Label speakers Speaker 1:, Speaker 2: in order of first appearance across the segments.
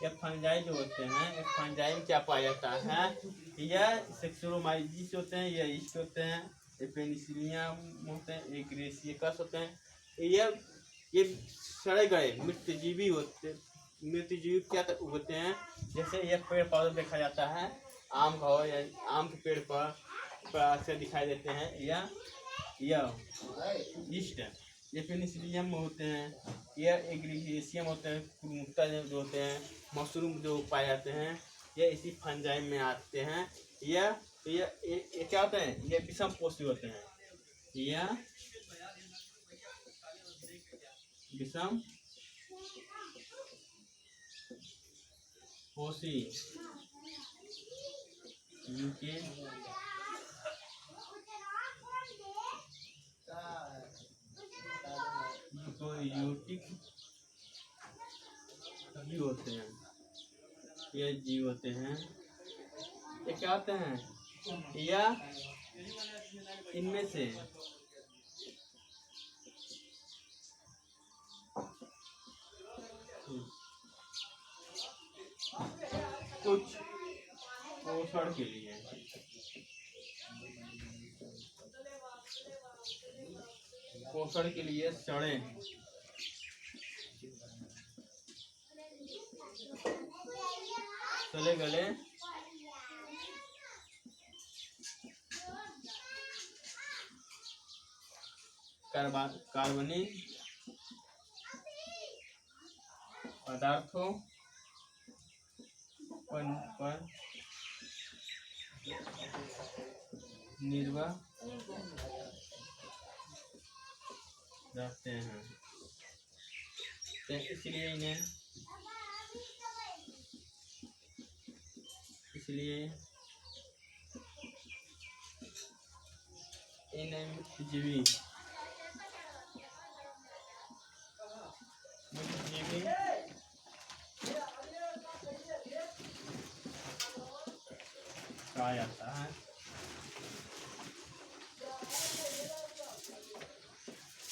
Speaker 1: ये फंजाई जो होते हैं, इस फंजाई में क्या पाया जाता है? यह सेक्सोमाइजिस होते हैं, ये ईस्ट होते हैं, ये पेनिसिलियम होते हैं, ये ग्रेसियकस होते हैं। ये सड़े गए मृतजीवी होते, मृतजीवी क्या होते हैं? जैसे ये पेड़ पौधे देखा जाता है, आम हो या आम के पेड़ पर अक्सर दिखाई देते हैं, या ईस्ट, ये पेनिसिलियम होते हैं, ये एग्रीसियम होते हैं, कुर्मुक्ता जो होते हैं, मशरूम जो पाए जाते हैं, ये इसी फंजाई में आते हैं। ये क्या होते हैं? ये विषम पोषी होते हैं, यह विषम पोषी के यूटिक जीव होते हैं, ये जीव होते हैं। ये क्या होते हैं? या इनमें से कुछ पोषण के लिए, सड़े तले गले कार्बनिक पदार्थों पर निर्भर रहते हैं, तो इसलिए इन्हें जीवी कहा जाता है।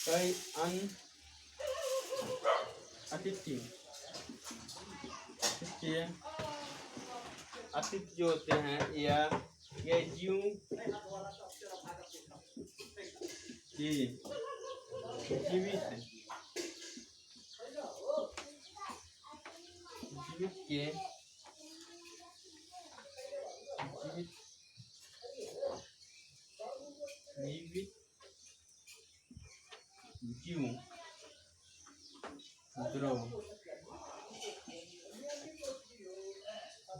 Speaker 1: कई अन्य अतिथि जो होते हैं, या ये जीव जीवित जीव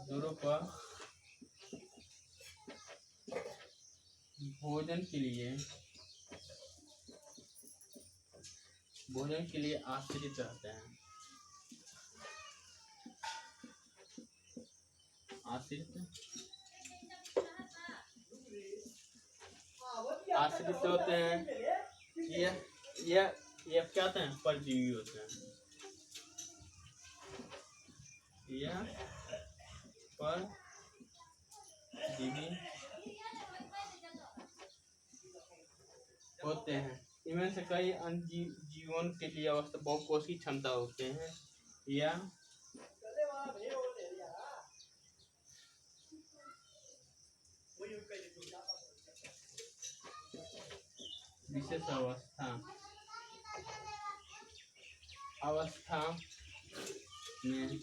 Speaker 1: द्रव पर भोजन के लिए आश्रित रहते हैं। आश्रित होते हैं। ये क्या होते हैं? परजीवी होते हैं, यह परजीवी होते हैं। इनमें से कई अन्य जीवन के लिए बहुकोषीय क्षमता होते हैं, या विशेष अवस्था में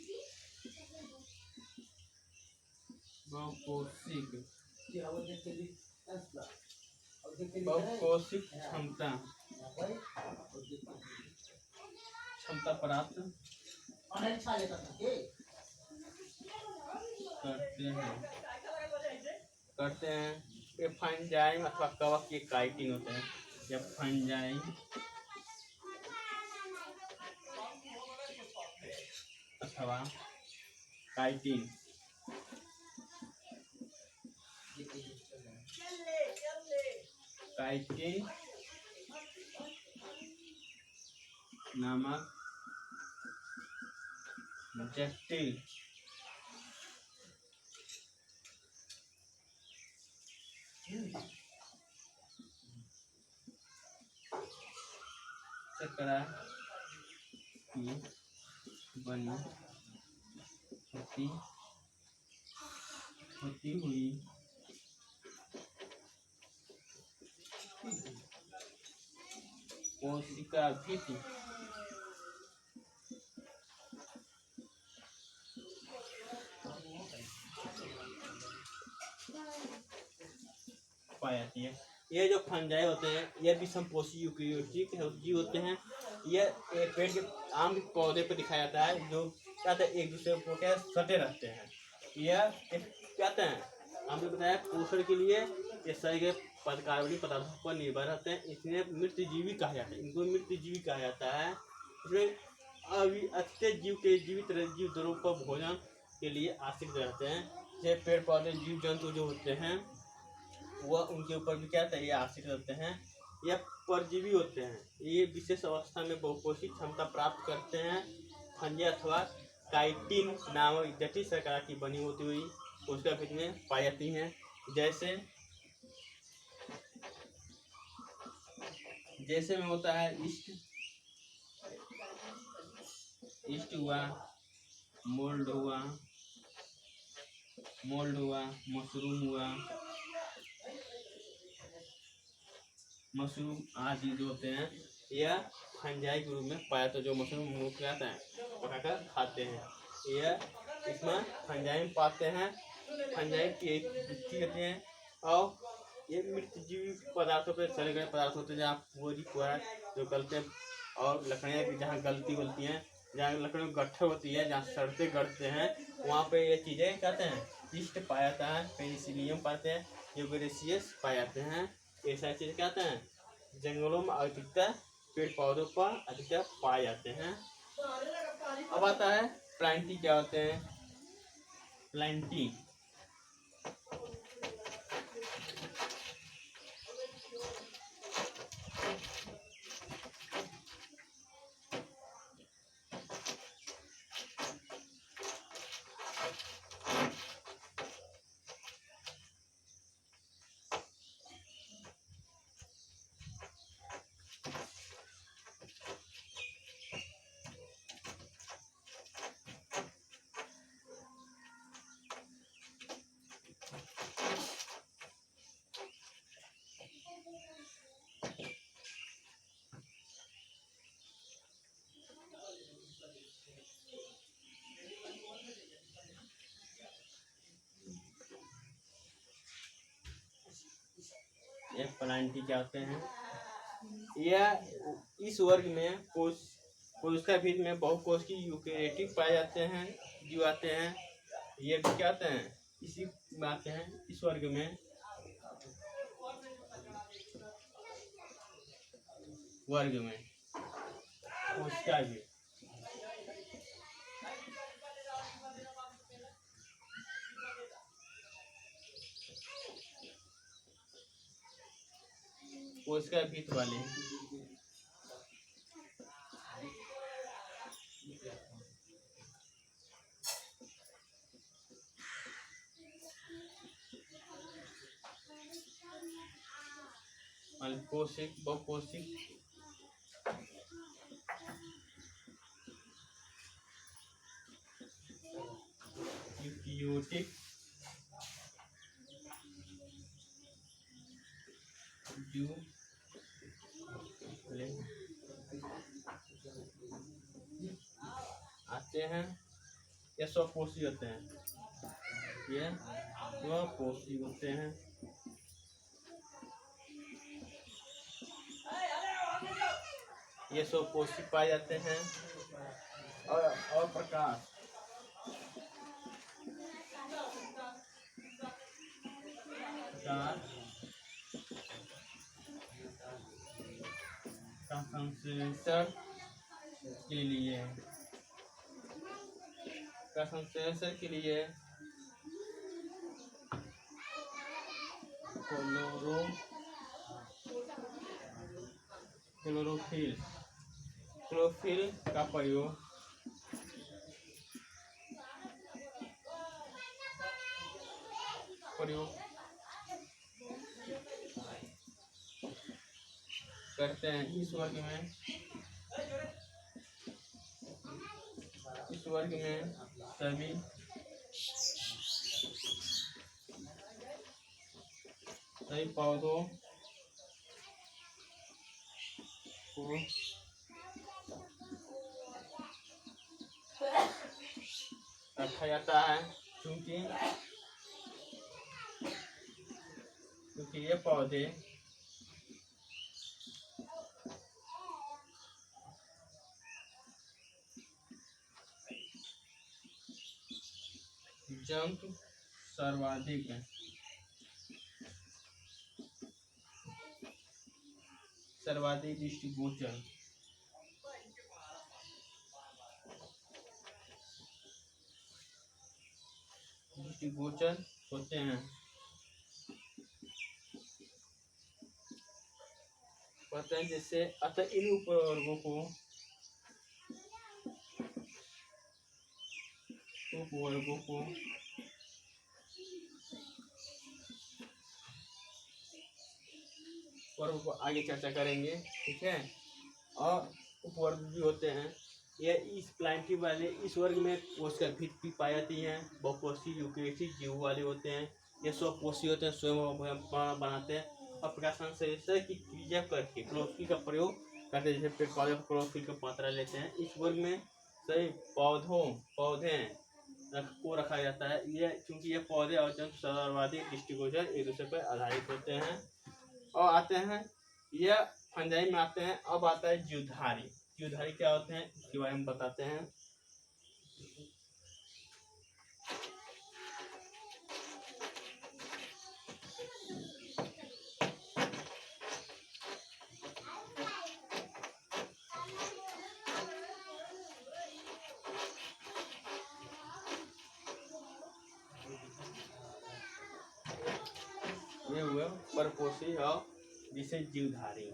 Speaker 1: बहुकोषिक क्षमता प्राप्त करते हैं। ये फंजाई अथवा कवक के काइटिन होते हैं। जब फंजाई अथवा काइटिन नामक जटिल चक्रा की बनी होती होती हुई कोशिका भित्ति पाई जाती है। ये जो फंजाई होते हैं ये विषमपोषी यूकेरियोटिक जीव होते हैं। ये एक पेड़ के आम के पौधे पर दिखाया जाता है जो क्या होता है एक दूसरे को क्या सटे रहते हैं। यह क्या कहते हैं हमने बताया पोषण के लिए ये शरीर के कार्बनिक पदार्थों पर निर्भर रहते हैं, इसलिए मृतजीवी कहा जाता है। इनको मृतजीवी कहा जाता है। इसमें अभी अच्छे जीव के जीवित जीव द्रव्यों पर भोजन के लिए आश्रित रहते हैं। जैसे पेड़ पौधे जीव जंतु जो होते हैं वह उनके ऊपर भी क्या होता है ये आश्रित रहते हैं। यह परजीवी होते हैं। ये विशेष अवस्था में बहुकोषीय क्षमता प्राप्त करते हैं। फंजाई अथवा काइटिन नामक जटिल शर्करा की बनी होती हुई कोशिका भित्ति में पाई जाती हैं। जैसे में होता है ईस्ट हुआ, मोल्ड हुआ, मशरूम आदि जो होते हैं यह फंजाई के रूप में पाया तो जो मशरूम मुख्य आता है पकाकर खाते हैं। यह इसमें फंजाई में पाते हैं। फंजाई की एक गुत्थी होती है और ये मृतजीवी पदार्थों पर सड़े गए पदार्थ होते हैं जहाँ पूरा जो गलते और लकड़ियाँ की जहाँ गलती होती हैं, जहाँ लकड़ियों की गट्ठर होती है, जहाँ सड़ते गड़ते हैं वहाँ पे ये चीज़ें कहते हैं ईस्ट पाया जाता है, पेनिसिलियम पाते हैं, यूकेरियोसियस पाए जाते हैं। ये सारी चीज़ें कहते हैं जंगलों में अधिकतर पेड़ पौधों पर अधिकतर पाए जाते हैं। अब आता है प्लांटी क्या होते हैं। प्लांटी ये प्लांटी क्या होते हैं। यह इस वर्ग में कोशिका भित्ति में बहुकोषीय यूकेरियोटिक पाए जाते हैं जीव आते हैं। ये भी क्या आते हैं इसी में आते हैं इस वर्ग में। कोशिका भी कोशिका भित्ति वाले कोशिक बहुकोशिक यूकेरियोटिक जीव आते हैं। ये स्वपोषी होते हैं। ये स्वपोषी होते हैं। ये स्वपोषी पाए जाते हैं। और प्रकाश का संश्लेषण के लिए क्लोरोफिल का प्रयोग करते हैं। इस वर्ग में सभी सही पौधों को रखा जाता है, क्योंकि ये पौधे जंक सर्वाधिक है, सर्वाधिक दृष्टिगोचर होते हैं। कहते हैं जैसे अतः इन उपवर्गों को वर्ग को आगे चर्चा करेंगे, ठीक है। और उपवर्ग भी होते हैं, ये इस प्लांटी वाले इस वर्ग में कोशिका भी पाई जाती हैं। बहुकोषीय यूकेरियोटिक जीव वाले होते हैं, ये स्वपोषी होते हैं, स्वयं बनाते हैं और प्रकाशन से की क्रिया करके क्लोरोफिल का प्रयोग करते हैं, जैसे पेड़ पौधे क्लोरोफिल का मात्रा लेते हैं। इस वर्ग में सही पौधे को रखा जाता है, ये क्योंकि ये पौधे और जंतु सर्वाधिक दृष्टिगोचर एक दूसरे पर आधारित होते हैं। और आते हैं ये फंजाई में आते हैं। अब आता है जीवधारी। जीवधारी क्या होते हैं इसके बारे में बताते हैं। ये हुए परपोषी और जिसे जीवधारी।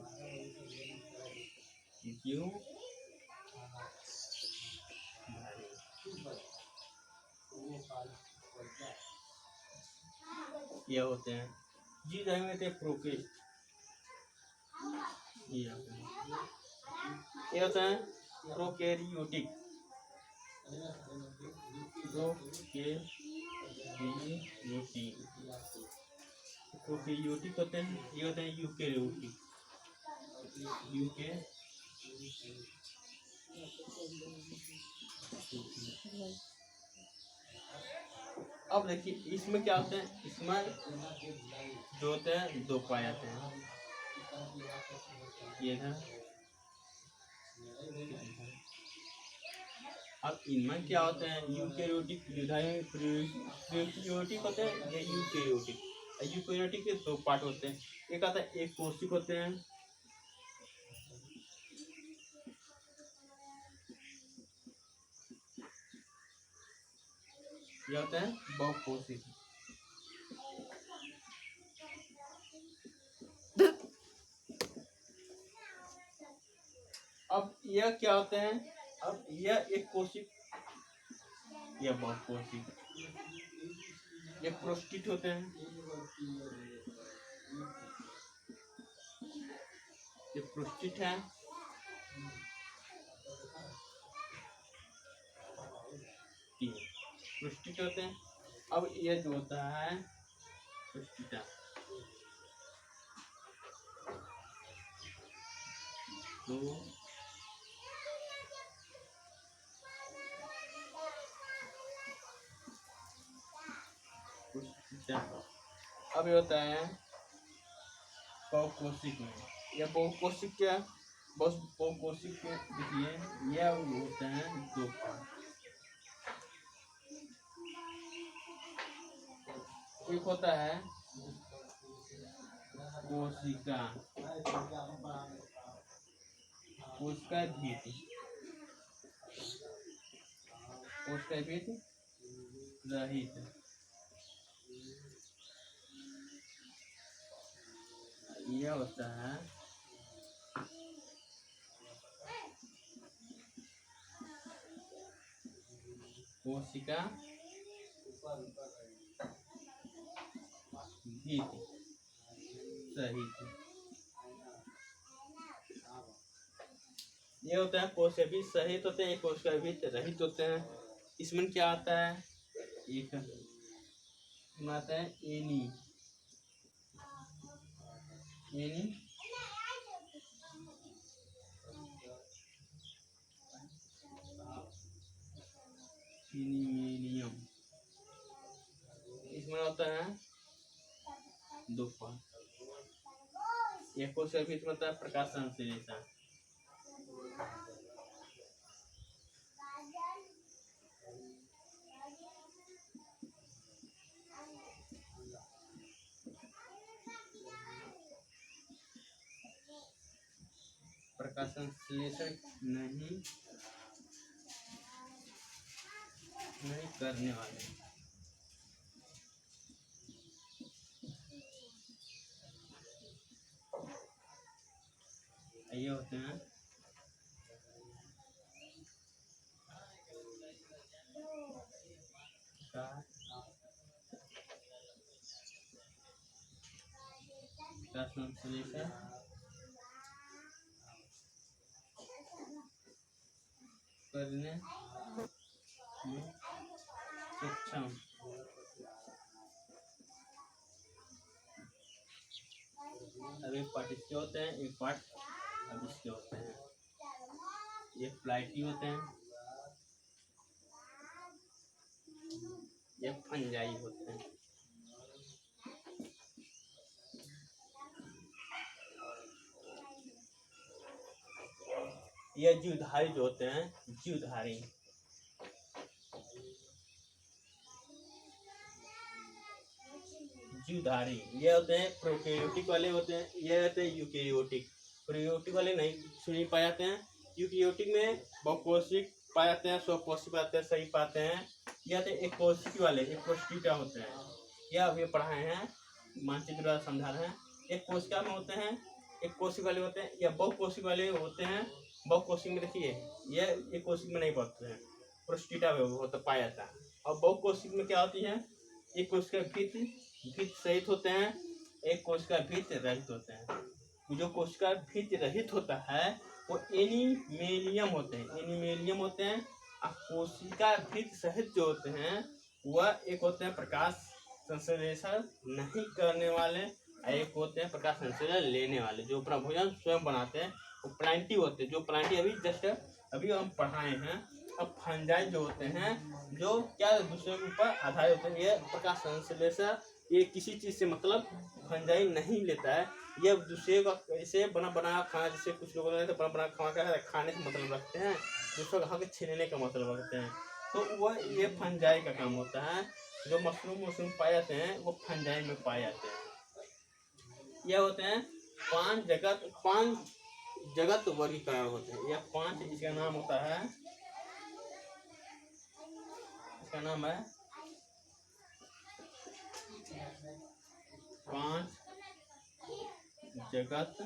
Speaker 1: ये होते हैं जीवधारी में प्रोकेस्ट, ये होते हैं प्रोकैरियोटिक होते हैं। ये होते हैं यूकेरियोटिक। अब देखिए इसमें क्या होते हैं, इसमें जो होते हैं दो पाए जाते हैं, ये है। अब इनमें क्या होते हैं यूकेरियोटिक होते हैं, ये यूकेरियोटिक के दो पार्ट होते हैं। एक आता है एक कोशिक होते हैं, ये होते हैं बहुकोशिक। अब यह क्या होते हैं, अब यह एक कोशिक, यह बहुकोशिक, ये प्रोस्टिट होते हैं, ये प्रोस्टिट है। प्रोस्टिट होते हैं। अब ये जो होता है प्रोस्टिटा, तो अब ये होता है बहुकोशिक में। यह बहुकोशिक क्या, बस बहुकोशिक के देखिए यह होते हैं दो पार्ट। एक होता है कोशिका, कोशिका भित्ति, कोशिका भित्ति रहित। यह होता है कोशिका भित्ति सहित। ये होता है कोशिका भित्ति सहित होते हैं, कोशिका भित्ति रहित होते हैं। इसमें क्या आता है, एक बनाते हैं एनी एनी एनिमेलियम। इसमें होता है दो पार्ट। एक कोशिका भी इसमें होता है प्रकाश संश्लेषण। प्रकाश संश्लेषण नहीं करने वाले ये होते हैं प्रकाश संश्लेषण करने में सक्षम। अब एक पार्ट इसके होते हैं, एक पार्ट अब इसके होते हैं। ये फ्लाइटी होते हैं, ये फंजाई होते हैं। ये जीवधारी जो होते हैं, जीवधारी ये होते हैं प्रोकैरियोटिक वाले होते हैं, ये होते हैं यूकैरियोटिक। प्रोकैरियोटिक वाले नहीं सुनी पाए जाते हैं। यूकैरियोटिक में बहुकोशिक पाए जाते हैं, स्वकोशिक पाते हैं, सही पाते हैं। ये होते हैं एक कोशिकी वाले, एक कोशिका होते हैं। यह अभी पढ़ाए हैं, मानचित्र द्वारा समझा रहे हैं। एक कोशिका में होते हैं, एक कोशिक वाले होते हैं, या बहुकोशिक वाले होते हैं। बहुकोशिक में देखिए ये एक कोशिक में नहीं पढ़ते हैं, प्रोस्टिटा में होता पाया जाता है। और बहुकोशिक में क्या होती है, एक कोशिका भित्ति सहित होते हैं, एक कोशिका भित्ति रहित होते हैं। जो कोशिका भित्ति रहित होता है वो एनीमेलियम होते हैं, एनीमेलियम होते हैं। और कोशिका भित्ति सहित जो होते हैं वह एक होते हैं प्रकाश संश्लेषण नहीं करने वाले, एक होते हैं प्रकाश संश्लेषण लेने वाले। जो अपना भोजन स्वयं बनाते हैं वो प्लांटी होते हैं। जो प्लांटी अभी हम पढ़ाए हैं। अब फंजाई जो होते हैं जो क्या दूसरे के ऊपर आधारित होते हैं, ये प्रकाश संश्लेषण ये किसी चीज से मतलब फंजाई नहीं लेता है। ये दूसरे का ऐसे बना खाना, जैसे कुछ लोग बना खाने से मतलब रखते हैं, दूसरों का छीनने का मतलब रखते हैं। तो वह ये फंजाई का काम होता है। जो मशरूम पाए जाते हैं वो फंजाई में पाए जाते हैं। ये होते हैं पांच जगत वर्गीकरण होते हैं। यह पांच, इसका नाम होता है, इसका नाम है पांच जगत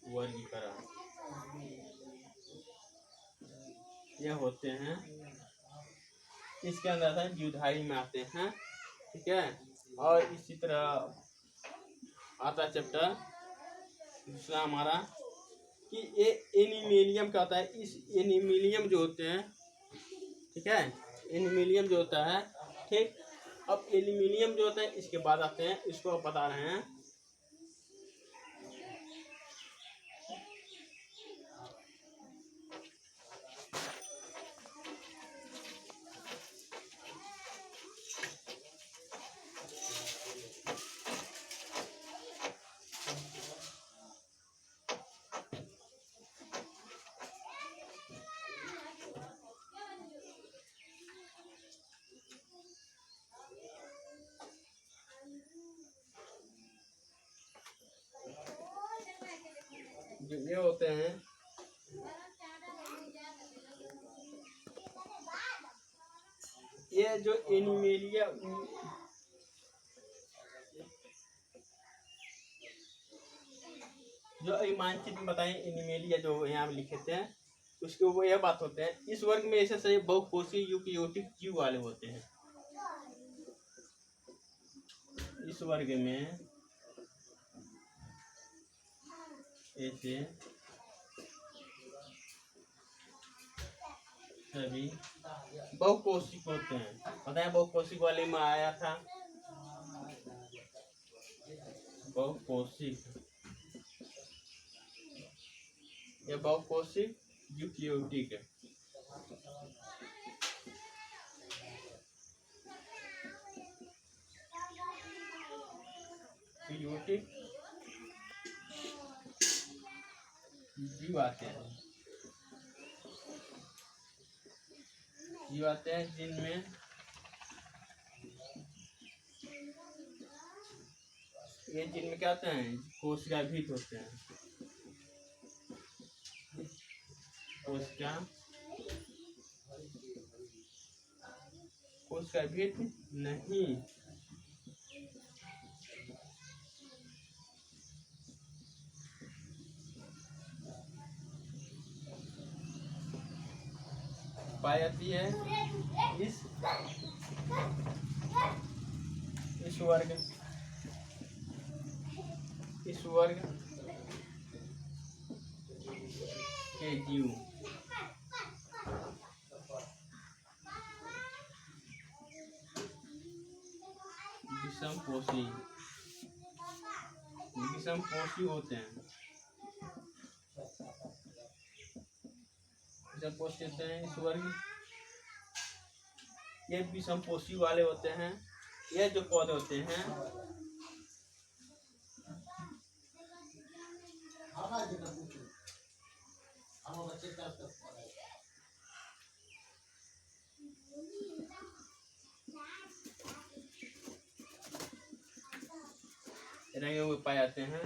Speaker 1: वर्गीकरण। यह होते हैं, इसके अंदर जीवधारी में आते हैं, ठीक है। और इसी तरह आता है चैप्टर दूसरा हमारा कि ये एनिमेलियम क्या होता है। इस एनिमेलियम जो होते हैं, ठीक है, एनिमेलियम जो होता है, ठीक। अब एल्यूमिनियम जो होता है इसके बाद आते हैं, इसको आप बता रहे हैं। जो ये होते हैं ये जो एनिमेलिया जो मानचित्र में बताएं, एनिमेलिया जो यहाँ लिखे थे उसके वो यह बात होते हैं। इस वर्ग में ऐसे सही बहुकोषीय यूकेरियोटिक जीव वाले होते हैं। इस वर्ग में ऐसे सभी बहुकोशिक होते हैं। पता है बहुकोशिक वाले में आया था बहुकोशिक, ये बहुकोशिक यूकेरियोटिक है। यूकेरियोटिक जीव आते हैं, जिनमें जिनमें क्या होते हैं, कोशिका भीत होते हैं। कोशिका भीत नहीं, पाई जाती है इस वर्ग के जीव। विषमपोषी होते हैं। विषमपोषी होते हैं इस वर्ग, ये विषमपोषी वाले होते हैं। ये जो पौधे होते हैं रंगे हुए पाए जाते हैं।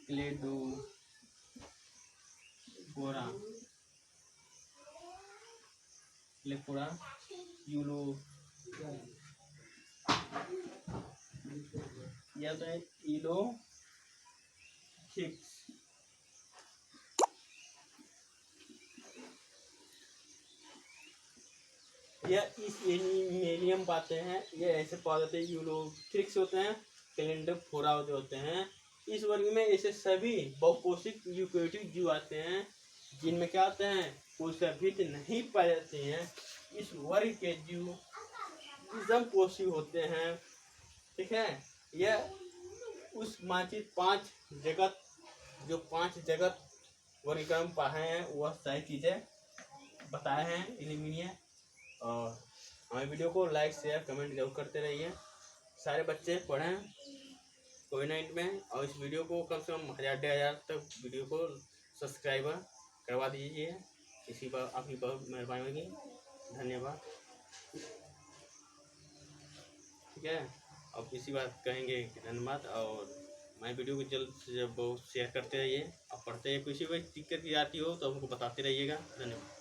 Speaker 1: क्लेडोगोरा, यूलो, या तो इलोथिक्स, या इस एनिमेलियम पाते हैं। ये ऐसे पौधे होते हैं, यूलोथिक्स होते हैं, कैलेंडोफोरा होते हैं। इस वर्ग में ऐसे सभी बहुकोशिक यूकेरियोटिक जीव आते हैं, जिनमें क्या होते हैं, कोशिका भीत नहीं पाए जाते हैं। इस वर्ग के जीव विषमपोषी होते हैं। ठीक है, यह उस मानचित्र 5 जगत वर्गीकरण पढ़े हैं, वह सारी चीजें बताए हैं इलिमिनिया। और हमारे वीडियो को लाइक शेयर कमेंट जरूर करते रहिए। सारे बच्चे पढ़ें कोविड-19 में, और इस वीडियो को कम से कम 1000-1500 तक वीडियो को सब्सक्राइबर करवा दीजिए। इसी पर आपकी बहुत मेहरबानी होगी। धन्यवाद। ठीक है, अब इसी बात कहेंगे कि धन्यवाद। और हमारे वीडियो को जल्द से जल्द बहुत शेयर करते रहिए। और पढ़ते रहिए, किसी भी दिक्कत की आती हो तो हमको बताते रहिएगा। धन्यवाद।